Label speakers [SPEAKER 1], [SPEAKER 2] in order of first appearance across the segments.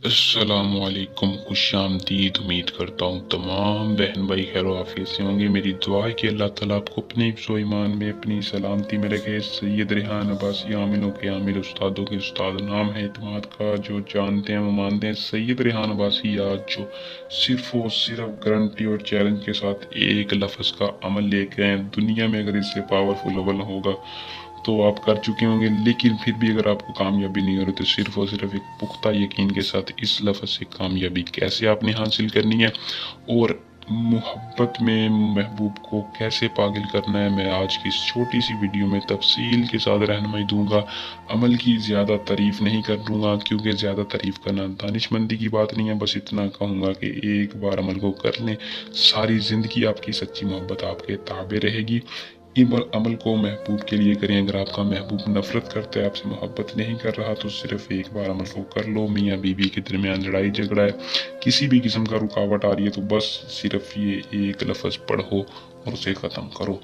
[SPEAKER 1] السلام علیکم، خوش آمدید۔ امید کرتا ہوں تمام بہن بھائی خیر و عافیت سے ہوں گے۔ میری دعا ہے کہ اللہ تعالیٰ آپ کو اپنے حفظ و ایمان میں اپنی سلامتی میں رکھے۔ سید ریحان عباسی عاملوں کے عامل، استادوں کے استاد، نام ہے اعتماد کا، جو جانتے ہیں وہ مانتے ہیں۔ سید ریحان عباسی آج جو صرف و صرف گارنٹی اور چیلنج کے ساتھ ایک لفظ کا عمل لے کے ہیں، دنیا میں اگر اس سے پاورفل عمل ہوگا تو آپ کر چکے ہوں گے، لیکن پھر بھی اگر آپ کو کامیابی نہیں ہو رہی تو صرف اور صرف ایک پختہ یقین کے ساتھ اس لفظ سے کامیابی کیسے آپ نے حاصل کرنی ہے اور محبت میں محبوب کو کیسے پاگل کرنا ہے، میں آج کی اس چھوٹی سی ویڈیو میں تفصیل کے ساتھ رہنمائی دوں گا۔ عمل کی زیادہ تعریف نہیں کروں گا کیونکہ زیادہ تعریف کرنا دانش مندی کی بات نہیں ہے، بس اتنا کہوں گا کہ ایک بار عمل کو کر لیں، ساری زندگی آپ کی سچی محبت آپ کے تابع رہے گی۔ عمل کو محبوب کے لیے کریں۔ اگر آپ کا محبوب نفرت کرتا ہے، آپ سے محبت نہیں کر رہا، تو صرف ایک بار عمل کو کر لو۔ میاں بیوی کے درمیان لڑائی جھگڑا ہے، کسی بھی قسم کا رکاوٹ آ رہی ہے تو بس صرف یہ ایک لفظ پڑھو اور اسے ختم کرو۔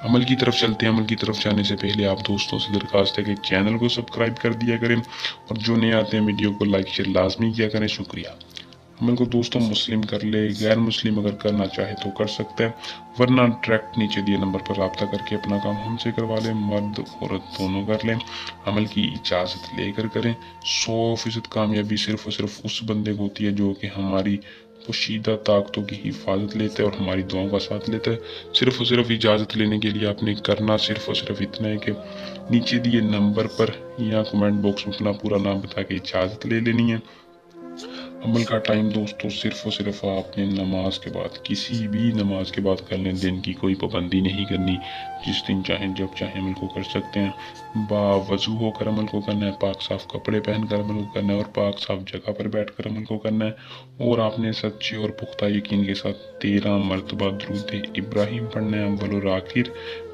[SPEAKER 1] عمل کی طرف چلتے ہیں۔ عمل کی طرف جانے سے پہلے آپ دوستوں سے درخواست ہے کہ چینل کو سبسکرائب کر دیا کریں اور جو نئے آتے ہیں ویڈیو کو لائک شیئر لازمی کیا کریں۔ شکریہ۔ عمل کو دوستوں مسلم کر لے، غیر مسلم اگر کرنا چاہے تو کر سکتا ہے، ورنہ ڈائریکٹ نیچے دیے نمبر پر رابطہ کر کے اپنا کام ہم سے کروا لیں۔ مرد عورت دونوں کر لیں، عمل کی اجازت لے کر کریں۔ 100% کامیابی صرف اور صرف اس بندے کو ہوتی ہے جو کہ ہماری پوشیدہ طاقتوں کی حفاظت لیتا ہے اور ہماری دعاؤں کا ساتھ لیتا ہے۔ صرف اور صرف اجازت لینے کے لیے آپ نے کرنا صرف اور صرف اتنا ہے کہ نیچے دیے نمبر پر یا کمنٹ باکس میں اپنا پورا نام بتا کے اجازت لے لینی ہے۔ عمل کا ٹائم دوستو صرف اور صرف آپ نے نماز کے بعد، کسی بھی نماز کے بعد کر لیں، دن کی کوئی پابندی نہیں کرنی، جس دن چاہیں جب چاہیں عمل کو کر سکتے ہیں۔ باوضو ہو کر عمل کو کرنا ہے، پاک صاف کپڑے پہن کر عمل کو کرنا ہے اور پاک صاف جگہ پر بیٹھ کر عمل کو کرنا ہے، اور آپ نے سچے اور پختہ یقین کے ساتھ 13 مرتبہ درود ابراہیم پڑھنا ہے اول اور آخر،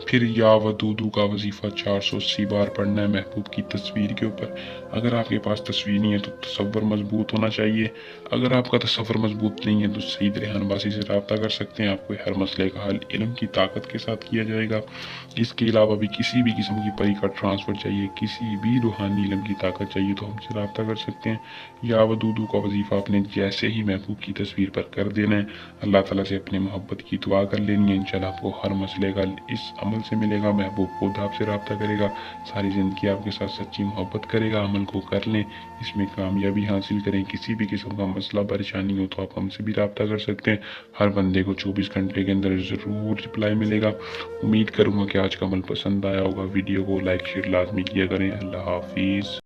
[SPEAKER 1] پھر یا ودودو کا وظیفہ 480 بار پڑھنا ہے محبوب کی تصویر کے اوپر۔ اگر آپ کے پاس تصویر نہیں ہے تو تصور مضبوط ہونا چاہیے۔ اگر آپ کا تصور مضبوط نہیں ہے تو سید ریحان عباسی سے رابطہ کر سکتے ہیں، آپ کو ہر مسئلے کا حل علم کی طاقت کے ساتھ کیا جائے گا۔ اس کے علاوہ بھی کسی بھی قسم کی پری کا ٹرانسفر چاہیے، کسی بھی روحانی علم کی طاقت چاہیے تو ہم سے رابطہ کر سکتے ہیں۔ یا ودودو کا وظیفہ آپ نے جیسے ہی محبوب کی تصویر پر کر دینا ہے، اللہ تعالیٰ سے اپنے محبت کی دعا کر لینی ہے، انشاءاللہ آپ کو ہر مسئلے کا اس عمل سے ملے گا۔ محبوب خود آپ سے رابطہ کرے گا، ساری زندگی آپ کے ساتھ سچی محبت کرے گا۔ عمل کو کر لیں، اس میں کامیابی حاصل کریں۔ کسی بھی قسم کا مسئلہ پریشانی ہو تو آپ ہم سے بھی رابطہ کر سکتے ہیں، ہر بندے کو 24 گھنٹے کے اندر ضرور رپلائی ملے گا۔ امید کروں گا کہ آج کا عمل پسند آیا ہوگا۔ ویڈیو کو لائک شیئر لازمی کیا کریں۔ اللہ حافظ۔